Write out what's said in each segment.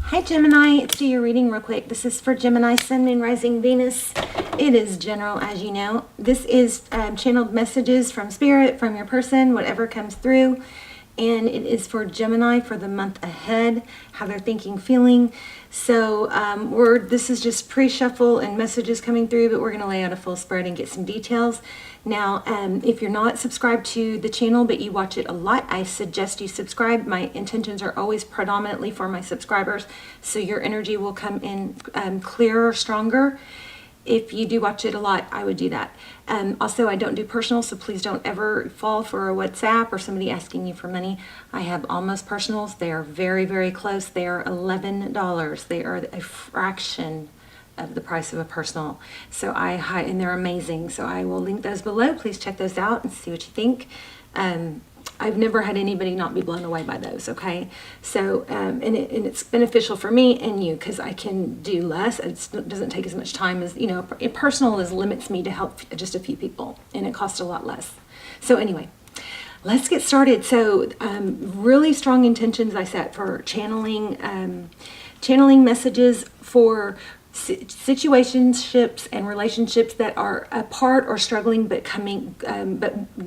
Hi Gemini, let's do your reading real quick. This is for Gemini, Sun, Moon, Rising, Venus. It is general, as you know. This is channeled messages from Spirit, from your person, whatever comes through. And it is for Gemini for the month ahead, how they're thinking, feeling. So this is just pre-shuffle and messages coming through, but we're going to lay out a full spread and get some details. Now, if you're not subscribed to the channel, but you watch it a lot, I suggest you subscribe. My intentions are always predominantly for my subscribers, so your energy will come in clearer, stronger. If you do watch it a lot, I would do that. Also, I don't do personal, so please don't ever fall for a WhatsApp or somebody asking you for money. I have almost personals. They are very, very close. They are $11. They are a fraction of the price of a personal. So and they're amazing. So I will link those below. Please check those out and see what you think. I've never had anybody not be blown away by those, okay? So, and it's beneficial for me and you because I can do less. It doesn't take as much time as, personal limits me to help just a few people, and it costs a lot less. So anyway, let's get started. So really strong intentions I set for channeling messages for situationships and relationships that are apart or struggling but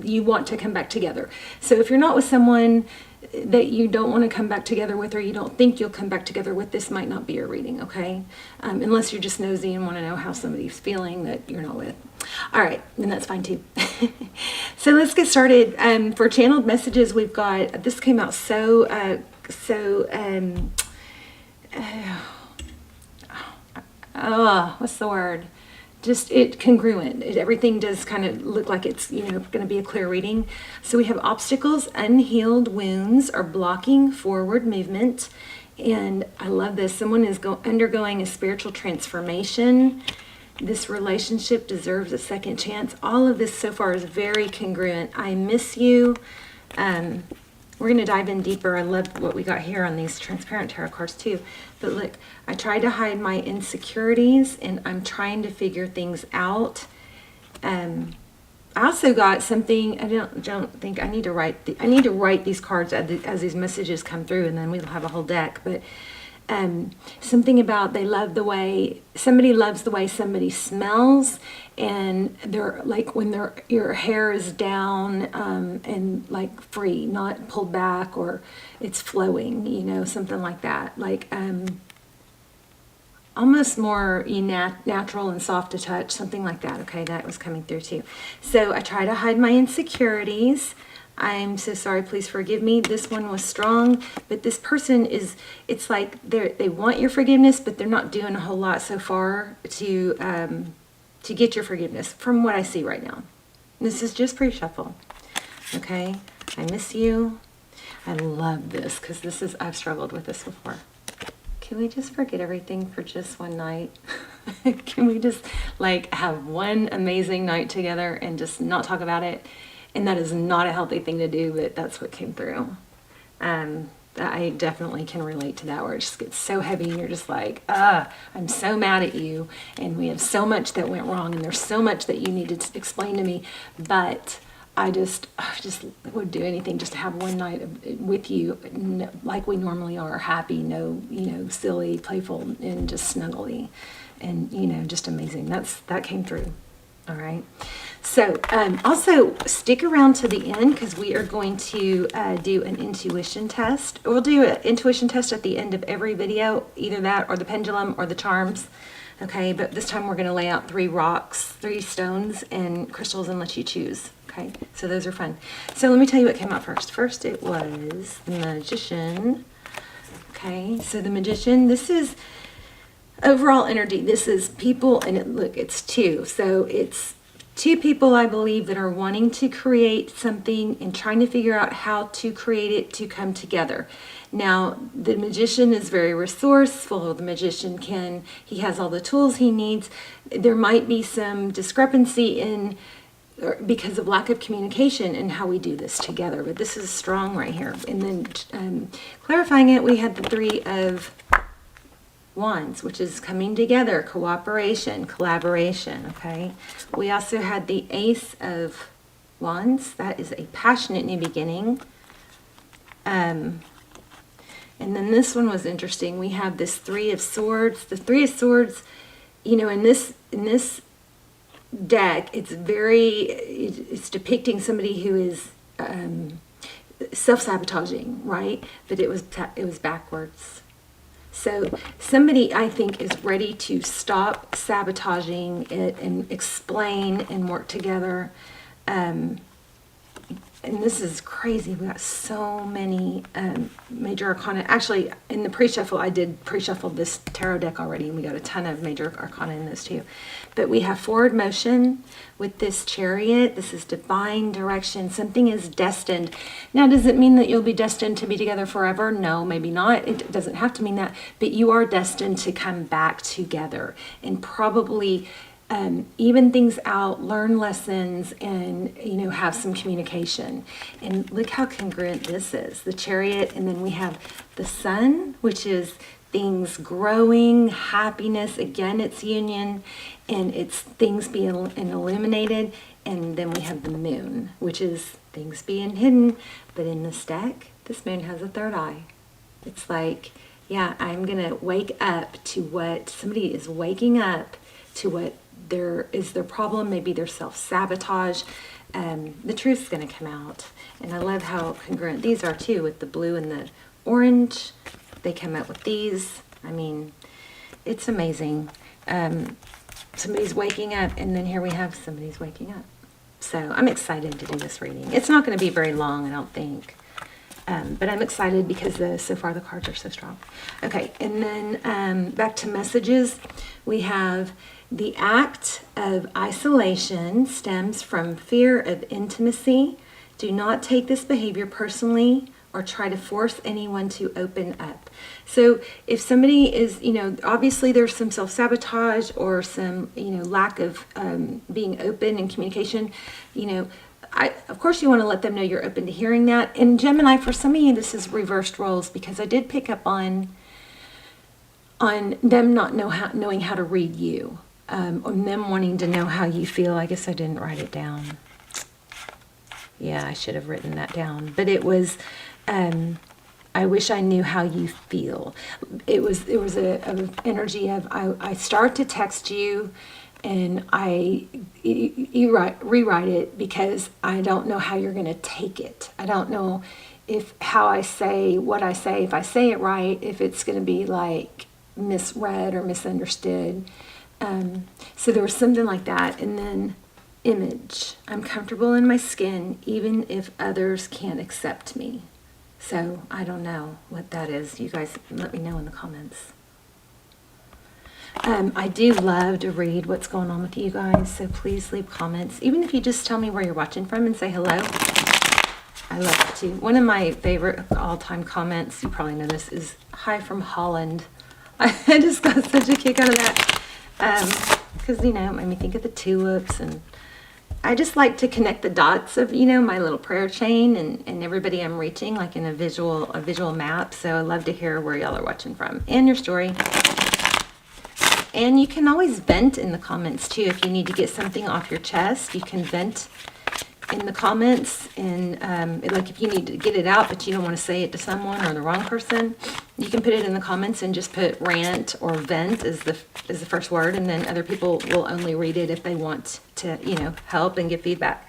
you want to come back together. So if you're not with someone that you don't want to come back together with, or you don't think you'll come back together with, this might not be your reading, okay? Unless you're just nosy and want to know how somebody's feeling that you're not with. All right, then that's fine too. So let's get started. For channeled messages, we've got, this came out what's the word? Just congruent. Everything does kind of look like it's, going to be a clear reading. So we have obstacles, unhealed wounds are blocking forward movement. And I love this. Someone is undergoing a spiritual transformation. This relationship deserves a second chance. All of this so far is very congruent. I miss you. We're going to dive in deeper. I love what we got here on these transparent tarot cards too. But look, I tried to hide my insecurities and I'm trying to figure things out. I also got something, I don't think I need to write. I need to write these cards as these messages come through, and then we'll have a whole deck. But something about somebody loves the way somebody smells, and they're like when your hair is down and like free, not pulled back, or it's flowing, something like that, like almost more natural and soft to touch, something like that. Okay, that was coming through too. So I try to hide my insecurities. I'm so sorry, please forgive me. This one was strong, but this person it's like they want your forgiveness, but they're not doing a whole lot so far to get your forgiveness from what I see right now. This is just pre-shuffle. Okay, I miss you. I love this because I've struggled with this before. Can we just forget everything for just one night? Can we just have one amazing night together and just not talk about it? And that is not a healthy thing to do, but that's what came through. I definitely can relate to that, where it just gets so heavy and you're just like, I'm so mad at you, and we have so much that went wrong, and there's so much that you need to explain to me, but I just would do anything just to have one night with you, like we normally are, happy, silly, playful, and just snuggly, and just amazing. That came through. All right. So also stick around to the end because we are going to do an intuition test. We'll do an intuition test at the end of every video, either that or the pendulum or the charms. Okay, but this time we're going to lay out 3 rocks, 3 stones and crystals, and let you choose. Okay, so those are fun. So let me tell you what came out first. First it was the Magician. Okay, so the Magician, this is overall energy. This is people, and it's 2. So it's 2 people, I believe, that are wanting to create something and trying to figure out how to create it to come together. Now, the Magician is very resourceful. The Magician he has all the tools he needs. There might be some discrepancy because of lack of communication in how we do this together, but this is strong right here. And then clarifying it, we had the 3 of Wands, which is coming together, cooperation, collaboration. Okay, we also had the Ace of Wands. That is a passionate new beginning. And then this one was interesting. We have this Three of Swords. The Three of Swords, you know, in this deck, it's depicting somebody who is self-sabotaging, right? But it was backwards. So somebody, I think, is ready to stop sabotaging it and explain and work together. And this is crazy. We got so many major arcana. Actually, in the pre-shuffle, I did pre-shuffle this tarot deck already, and we got a ton of major arcana in this too. But we have forward motion with this Chariot. This is divine direction. Something is destined. Now, does it mean that you'll be destined to be together forever? No, maybe not. It doesn't have to mean that. But you are destined to come back together and probably even things out, learn lessons, and, you know, have some communication. And look how congruent this is. The Chariot, and then we have the Sun, which is things growing, happiness. Again, it's union, and it's things being illuminated. And then we have the Moon, which is things being hidden. But in this deck, this Moon has a third eye. It's like, yeah, I'm going to wake up to what somebody is waking up to, what there is their problem, maybe their self-sabotage. The truth's going to come out. And I love how congruent these are too, with the blue and the orange. They come out with these. I mean, it's amazing. Somebody's waking up, and then here we have somebody's waking up. So I'm excited to do this reading. It's not going to be very long, I don't think. But I'm excited because so far the cards are so strong. Okay, and then back to messages. We have the act of isolation stems from fear of intimacy. Do not take this behavior personally or try to force anyone to open up. So if somebody is, you know, obviously there's some self-sabotage or some, you know, lack of being open in communication, you know, of course you want to let them know you're open to hearing that. And Gemini, for some of you, this is reversed roles, because I did pick up on them not knowing how to read you, on them wanting to know how you feel. I guess I didn't write it down. Yeah, I should have written that down. But it was, I wish I knew how you feel. It was a energy of, I start to text you, and you rewrite it because I don't know how you're going to take it. I don't know how I say what I say, if I say it right, if it's going to be like misread or misunderstood. So there was something like that. And then image. I'm comfortable in my skin even if others can't accept me. So I don't know what that is. You guys let me know in the comments. I do love to read what's going on with you guys, so please leave comments. Even if you just tell me where you're watching from and say hello. I love it too. One of my favorite all-time comments, you probably know this, is "Hi from Holland." I just got such a kick out of that. Because, you know, it made me think of the tulips, and I just like to connect the dots of, you know, my little prayer chain and everybody I'm reaching, like in a visual map. So I love to hear where y'all are watching from and your story. And you can always vent in the comments too. If you need to get something off your chest, you can vent in the comments. And like if you need to get it out, but you don't want to say it to someone or the wrong person, you can put it in the comments and just put rant or vent as the first word. And then other people will only read it if they want to, you know, help and give feedback.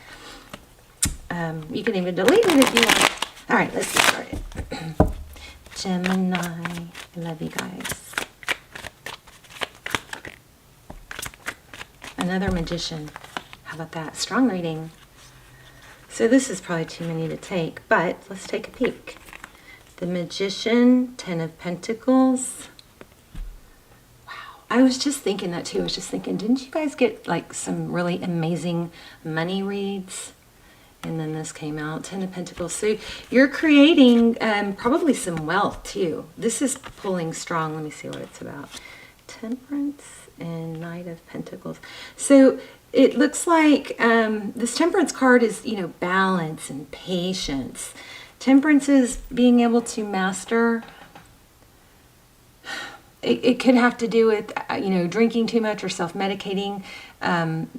You can even delete it if you want. All right, let's get started. Gemini, I love you guys. Another Magician. How about that? Strong reading. So this is probably too many to take, but let's take a peek. The Magician, 10 of Pentacles. Wow. I was just thinking that too. I was just thinking, didn't you guys get like some really amazing money reads? And then this came out, 10 of Pentacles. So you're creating probably some wealth too. This is pulling strong. Let me see what it's about. Temperance and Knight of Pentacles. So it looks like this Temperance card is, you know, balance and patience. Temperance is being able to master. It could have to do with, you know, drinking too much or self-medicating,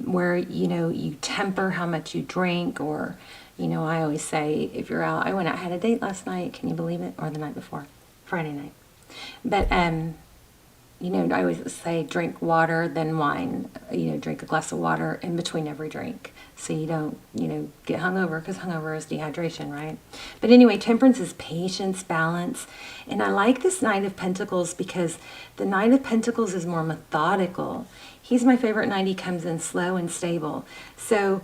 where, you know, you temper how much you drink. Or, you know, I always say, if you're out, I went out, had a date last night, can you believe it? Or the night before. Friday night. But, you know, I always say drink water, then wine. You know, drink a glass of water in between every drink, so you don't, you know, get hungover, because hungover is dehydration, right? But anyway, temperance is patience, balance. And I like this Knight of Pentacles because the Knight of Pentacles is more methodical. He's my favorite knight. He comes in slow and stable. So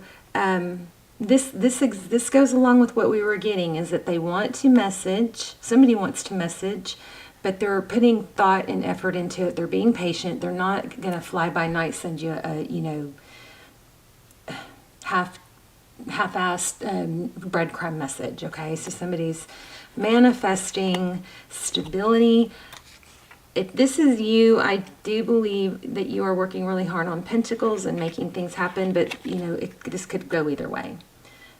this goes along with what we were getting, is that they want to message, somebody wants to message, but they're putting thought and effort into it. They're being patient. They're not going to fly by night send you a, you know, half-assed breadcrumb message, okay? So somebody's manifesting stability. If this is you, I do believe that you are working really hard on Pentacles and making things happen, but, you know, this could go either way.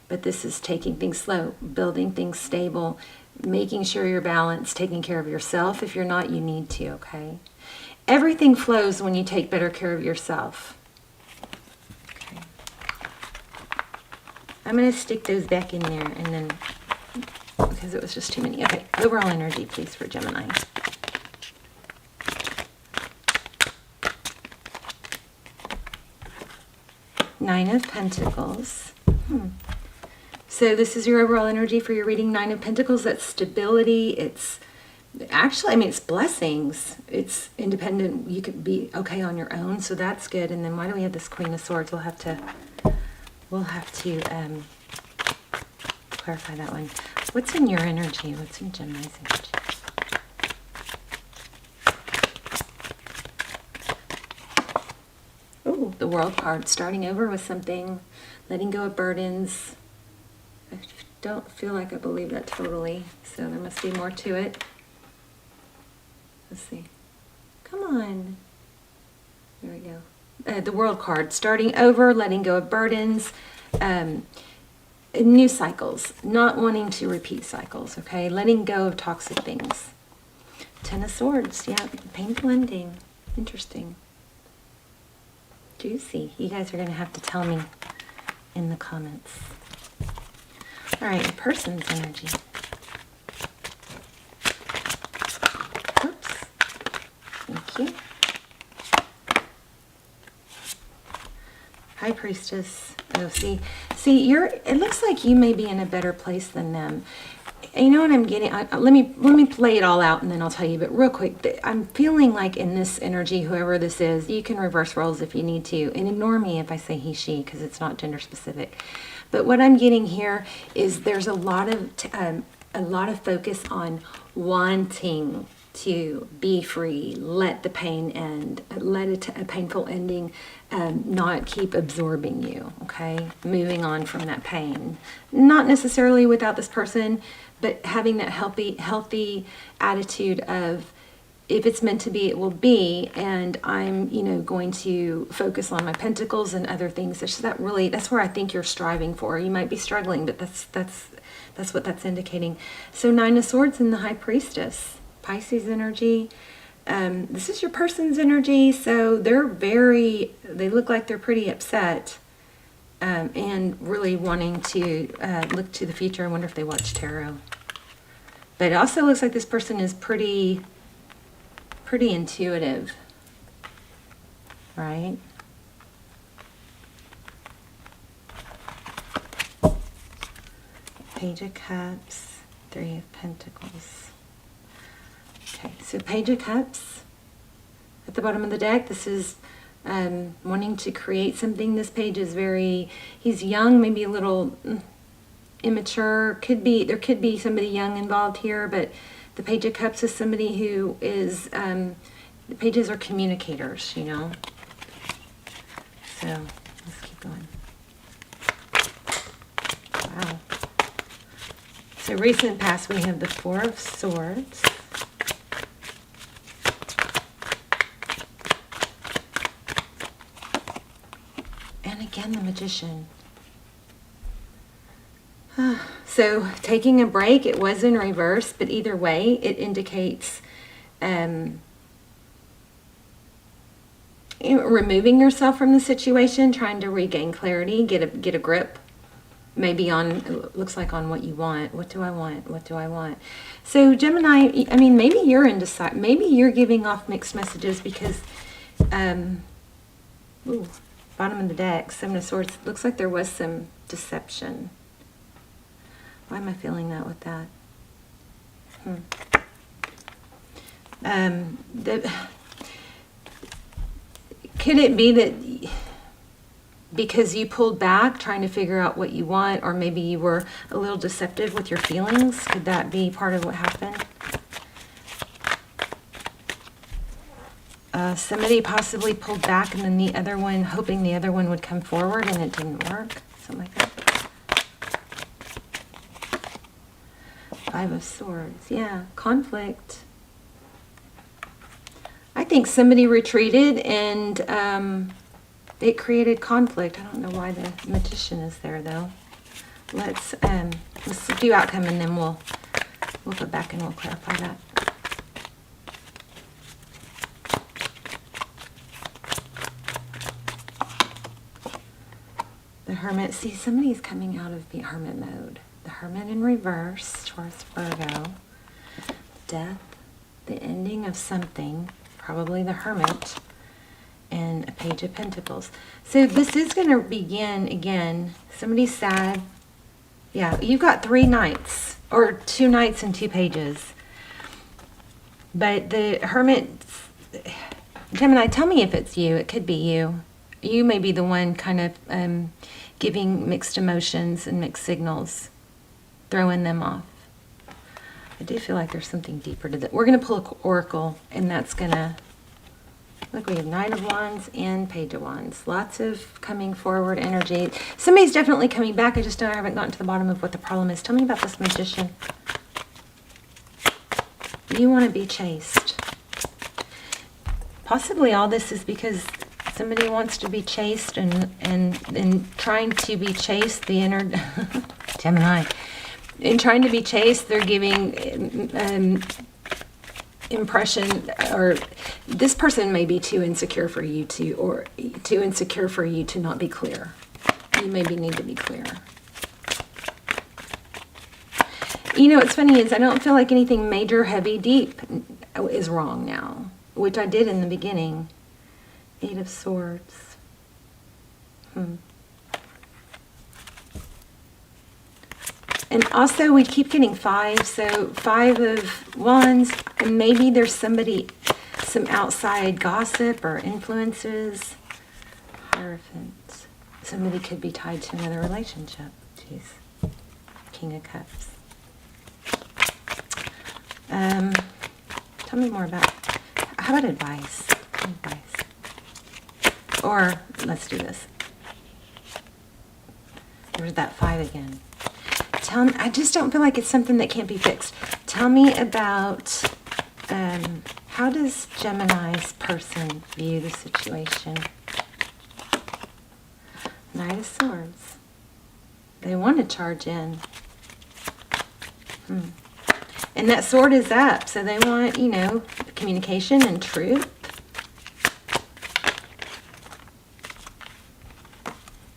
But this is taking things slow, building things stable, making sure you're balanced, taking care of yourself. If you're not, you need to, okay? Everything flows when you take better care of yourself. Okay. I'm going to stick those back in there, and then, because it was just too many. Okay, overall energy, please, for Gemini. Nine of Pentacles. So this is your overall energy for your reading. Nine of Pentacles, that's stability. It's actually, I mean, it's blessings. It's independent. You could be okay on your own, so that's good. And then why do we have this Queen of Swords? We'll have to clarify that one. What's in your energy? What's in Gemini's energy? Oh, the World card. Starting over with something. Letting go of burdens. I don't feel like I believe that totally, so there must be more to it. Let's see. Come on. There we go. The World card. Starting over, letting go of burdens, new cycles, not wanting to repeat cycles, okay? Letting go of toxic things. Ten of Swords, yeah, painful ending. Interesting. Juicy. You guys are going to have to tell me in the comments. All right, a person's energy. Oops. Thank you. High Priestess. Oh, see, it looks like you may be in a better place than them. You know what I'm getting? Let me play it all out, and then I'll tell you. But real quick, I'm feeling like in this energy, whoever this is, you can reverse roles if you need to, and ignore me if I say he, she, because it's not gender specific. But what I'm getting here is there's a lot of focus on wanting to be free, let the pain end, let a painful ending not keep absorbing you, okay? Moving on from that pain. Not necessarily without this person, but having that healthy attitude of, if it's meant to be, it will be, and I'm, you know, going to focus on my pentacles and other things. That's where I think you're striving for. You might be struggling, but that's what that's indicating. So Nine of Swords and the High Priestess, Pisces energy. This is your person's energy, so they look like they're pretty upset, and really wanting to look to the future. I wonder if they watch tarot. But it also looks like this person is pretty intuitive, right? Page of Cups, Three of Pentacles. Okay, so Page of Cups at the bottom of the deck. This is wanting to create something. This page is he's young, maybe a little immature. There could be somebody young involved here, but the Page of Cups is somebody who is, the pages are communicators, you know. So let's keep going. Wow. So recent past, we have the Four of Swords. And again, the Magician. So taking a break, it was in reverse, but either way, it indicates removing yourself from the situation, trying to regain clarity, get a grip maybe on, it looks like on what you want. What do I want? What do I want? So Gemini, I mean, maybe you're indecisive. Maybe you're giving off mixed messages because, ooh, bottom of the deck, Seven of Swords. Looks like there was some deception. Why am I feeling that with that? Could it be that because you pulled back trying to figure out what you want, or maybe you were a little deceptive with your feelings? Could that be part of what happened? Somebody possibly pulled back and then the other one, hoping the other one would come forward and it didn't work. Something like that. Five of Swords. Yeah, conflict. I think somebody retreated and it created conflict. I don't know why the Magician is there though. Let's do outcome and then we'll go back and we'll clarify that. The Hermit. See, somebody's coming out of the Hermit mode. The Hermit in reverse, Taurus, Virgo. Death, the ending of something, probably the Hermit, and a Page of Pentacles. So this is going to begin again. Somebody's sad. Yeah, you've got 3 knights, or 2 knights and 2 pages. But the Hermit, Gemini, tell me if it's you. It could be you. You may be the one kind of giving mixed emotions and mixed signals, throwing them off. I do feel like there's something deeper to that. We're going to pull an oracle, and that's going to, look, we have Knight of Wands and Page of Wands. Lots of coming forward energy. Somebody's definitely coming back. I haven't gotten to the bottom of what the problem is. Tell me about this Magician. You want to be chased. Possibly all this is because somebody wants to be chased and trying to be chased, the inner Gemini. In trying to be chased, they're giving impression, or this person may be too insecure for you to, or too insecure for you to not be clear. You maybe need to be clear. You know, what's funny is I don't feel like anything major, heavy, deep is wrong now, which I did in the beginning. 8 of Swords. And also we keep getting 5, so 5 of Wands, and maybe there's somebody, some outside gossip or influences. Hierophant. Somebody could be tied to another relationship. Jeez. King of Cups. Tell me more about, how about advice? Advice. Or, let's do this. There's that 5 again. Tell me, I just don't feel like it's something that can't be fixed. Tell me about, how does Gemini's person view the situation? Knight of Swords. They want to charge in. And that sword is up, so they want, you know, communication and truth.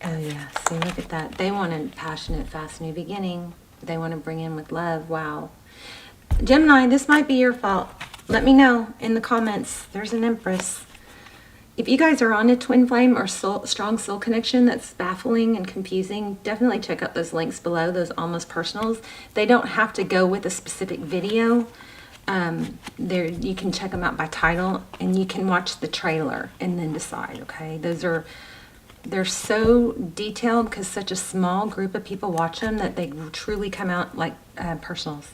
Oh yeah, see, look at that. They want a passionate, fast new beginning. They want to bring in with love. Wow. Gemini, this might be your fault. Let me know in the comments. There's an Empress. If you guys are on a twin flame or strong soul connection that's baffling and confusing, definitely check out those links below, those almost personals. They don't have to go with a specific video. There, you can check them out by title, and you can watch the trailer and then decide, okay? They're so detailed because such a small group of people watch them that they truly come out like personals.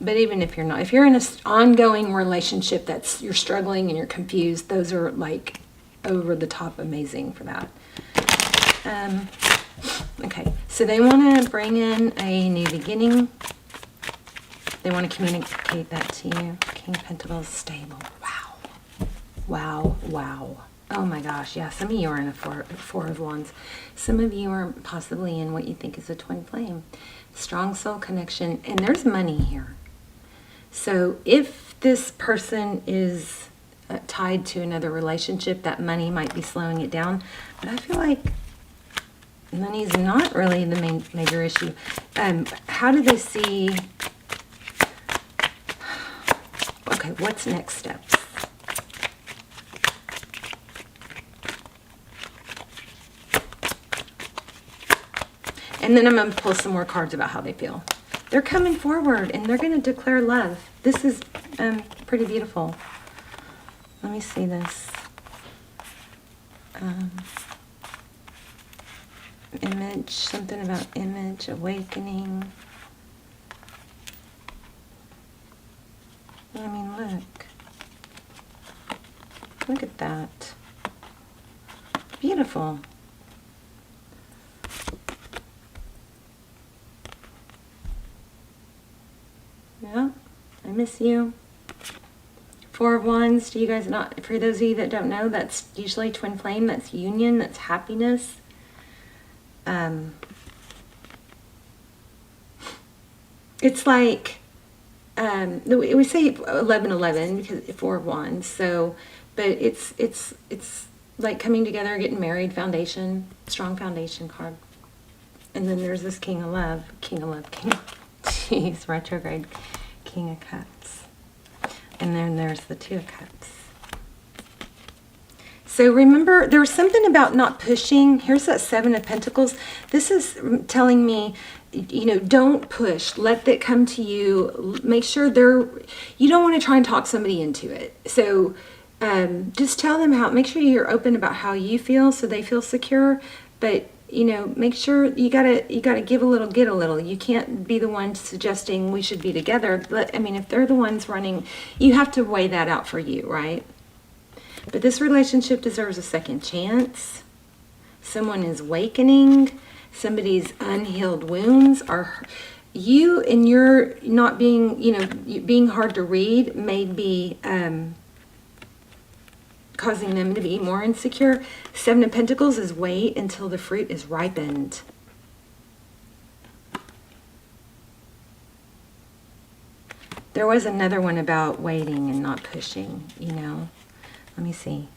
But even if you're not, if you're in an ongoing relationship that's, you're struggling and you're confused, those are like over the top amazing for that. Okay, so they want to bring in a new beginning. They want to communicate that to you. King of Pentacles, stable. Wow. Wow, wow. Oh my gosh, yeah, some of you are in a four of Wands. Some of you are possibly in what you think is a twin flame. Strong soul connection, and there's money here. So if this person is tied to another relationship, that money might be slowing it down. But I feel like Money's not really the major issue. How do they see... Okay, what's next steps? And then I'm going to pull some more cards about how they feel. They're coming forward and they're going to declare love. This is pretty beautiful. Let me see this. Image, something about image, awakening. I mean, look. Look at that. Beautiful. Yeah, I miss you. Four of Wands, do you guys not, for those of you that don't know, that's usually twin flame, that's union, that's happiness. It's like, we say 11-11 because Four of Wands, so, but it's like coming together, getting married, foundation, strong foundation card. And then there's this King of Love, jeez, retrograde, King of Cups. And then there's the Two of Cups. So remember, there was something about not pushing. Here's that Seven of Pentacles. This is telling me, you know, don't push. Let that come to you. Make sure you don't want to try and talk somebody into it. So just tell them how, make sure you're open about how you feel so they feel secure. But, you know, make sure you gotta give a little, get a little. You can't be the one suggesting we should be together. I mean, if they're the ones running, you have to weigh that out for you, right? But this relationship deserves a second chance. Someone is awakening. Somebody's unhealed wounds are, you and your not being, you know, being hard to read may be causing them to be more insecure. Seven of Pentacles is wait until the fruit is ripened. There was another one about waiting and not pushing, you know. Let me see.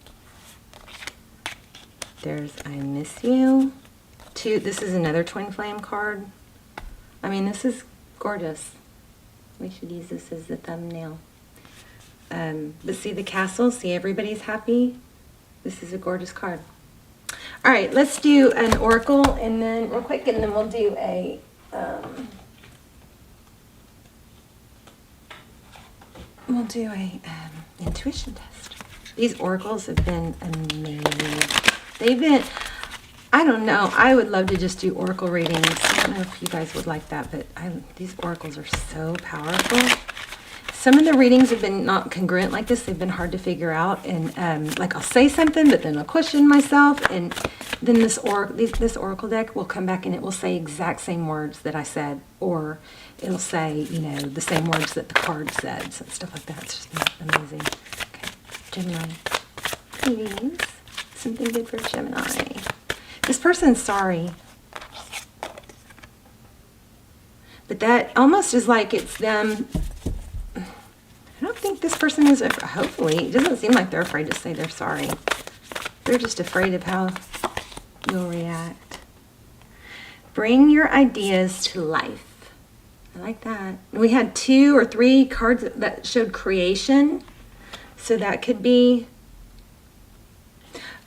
There's I miss you. Two, this is another twin flame card. I mean, this is gorgeous. We should use this as the thumbnail. But see the castle, see everybody's happy. This is a gorgeous card. All right, let's do an oracle and then real quick, and then we'll do a intuition test. These oracles have been amazing. They've been, I don't know, I would love to just do oracle readings. I don't know if you guys would like that, but these oracles are so powerful. Some of the readings have been not congruent like this. They've been hard to figure out. And like I'll say something, but then I'll question myself. And then this oracle deck will come back and it will say exact same words that I said. Or it'll say, you know, the same words that the card said. So stuff like that. It's just amazing. Okay, Gemini. Please, something good for Gemini. This person's sorry. But that almost is like it's them. I don't think this person is, hopefully, it doesn't seem like they're afraid to say they're sorry. They're just afraid of how you'll react. Bring your ideas to life. I like that. We had 2 or 3 cards that showed creation. So that could be,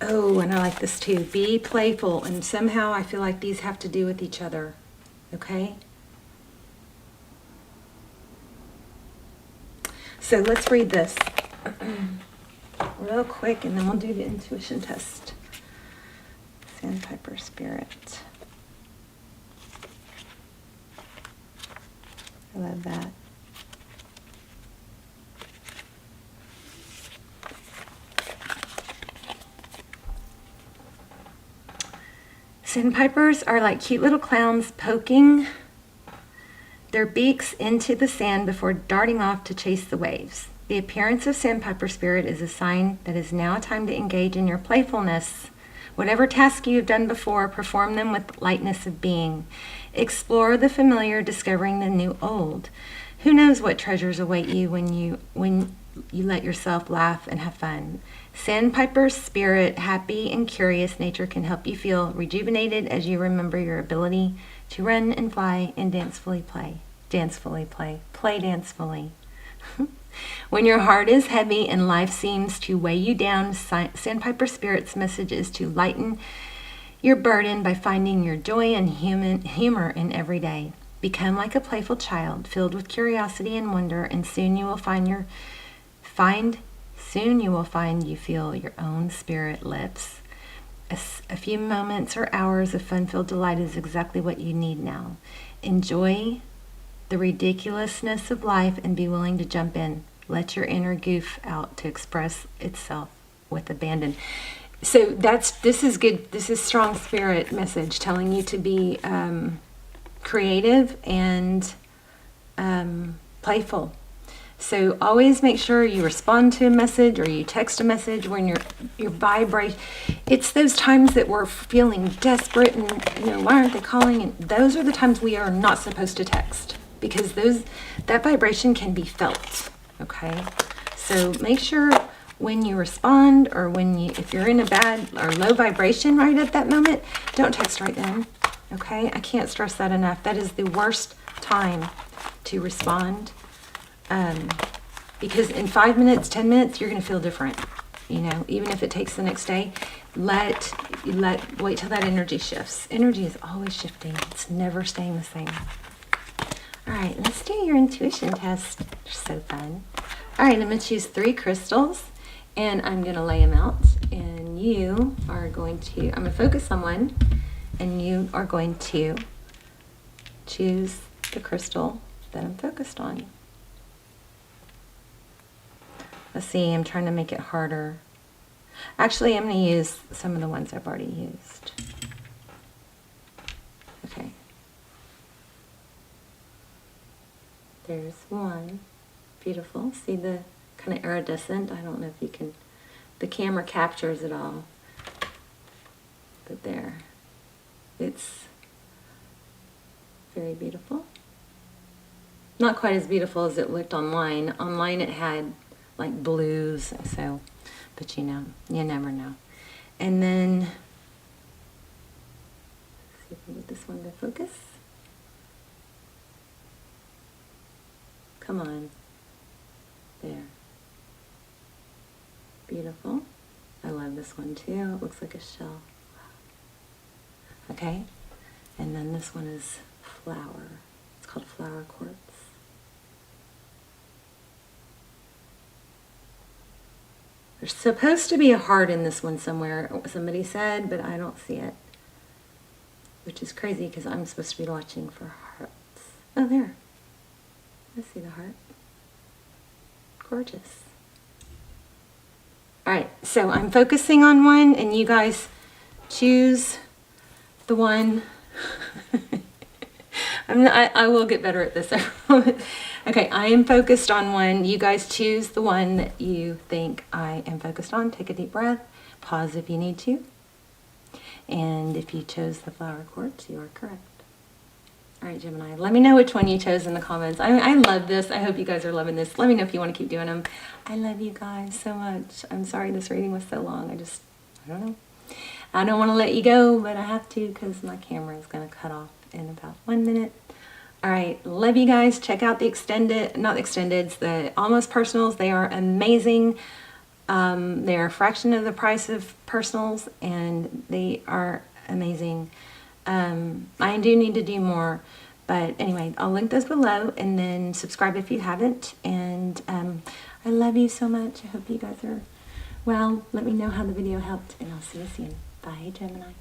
oh, and I like this too. Be playful. And somehow I feel like these have to do with each other. Okay? So let's read this real quick and then we'll do the intuition test. Sandpiper spirit. I love that. Sandpipers are like cute little clowns poking their beaks into the sand before darting off to chase the waves. The appearance of Sandpiper spirit is a sign that it is now time to engage in your playfulness. Whatever task you have done before, perform them with lightness of being. Explore the familiar, discovering the new old. Who knows what treasures await you when you let yourself laugh and have fun. Sandpiper spirit, happy and curious nature can help you feel rejuvenated as you remember your ability to run and fly and dancefully play. Dancefully play. Play dancefully. When your heart is heavy and life seems to weigh you down, Sandpiper Spirit's message is to lighten your burden by finding your joy and humor in every day. Become like a playful child, filled with curiosity and wonder, and soon you will find you feel your own spirit lips. A few moments or hours of fun-filled delight is exactly what you need now. Enjoy the ridiculousness of life and be willing to jump in. Let your inner goof out to express itself with abandon. So this is good. This is strong spirit message telling you to be creative and playful. So always make sure you respond to a message or you text a message when your vibration. It's those times that we're feeling desperate and why aren't they calling? And those are the times we are not supposed to text, because that vibration can be felt. Okay, so make sure when you respond, or if you're in a bad or low vibration right at that moment, don't text right then. Okay, I can't stress that enough. That is the worst time to respond, because in 5 minutes, 10 minutes, you're going to feel different. Even if it takes the next day, wait till that energy shifts. Energy is always shifting. It's never staying the same. All right, let's do your intuition test. They're so fun. All right, I'm going to choose 3 crystals, and I'm going to lay them out. And you are going to, I'm going to focus on one, and you are going to choose the crystal that I'm focused on. Let's see, I'm trying to make it harder. Actually, I'm going to use some of the ones I've already used. Okay. There's one. Beautiful. See the kind of iridescent? I don't know if you can, the camera captures it all. But there. It's very beautiful. Not quite as beautiful as it looked online. Online it had like blues, so, but you never know. And then, let's see if we get this one to focus. Come on. There. Beautiful. I love this one too. It looks like a shell. Okay. And then this one is flower. It's called flower quartz. There's supposed to be a heart in this one somewhere, somebody said, but I don't see it. Which is crazy because I'm supposed to be watching for hearts. Oh, there. I see the heart. Gorgeous. All right, so I'm focusing on one, and you guys choose the one. I will get better at this. Okay, I am focused on one. You guys choose the one that you think I am focused on. Take a deep breath. Pause if you need to. And if you chose the flower quartz, you are correct. All right, Gemini, let me know which one you chose in the comments. I love this. I hope you guys are loving this. Let me know if you want to keep doing them. I love you guys so much. I'm sorry this reading was so long. I don't know. I don't want to let you go, but I have to because my camera is going to cut off in about 1 minute. All right, love you guys. Check out the the almost personals. They are amazing. They are a fraction of the price of personals, and they are amazing. I do need to do more, but anyway, I'll link those below, and then subscribe if you haven't. And I love you so much. I hope you guys are well. Let me know how the video helped, and I'll see you soon. Bye, Gemini.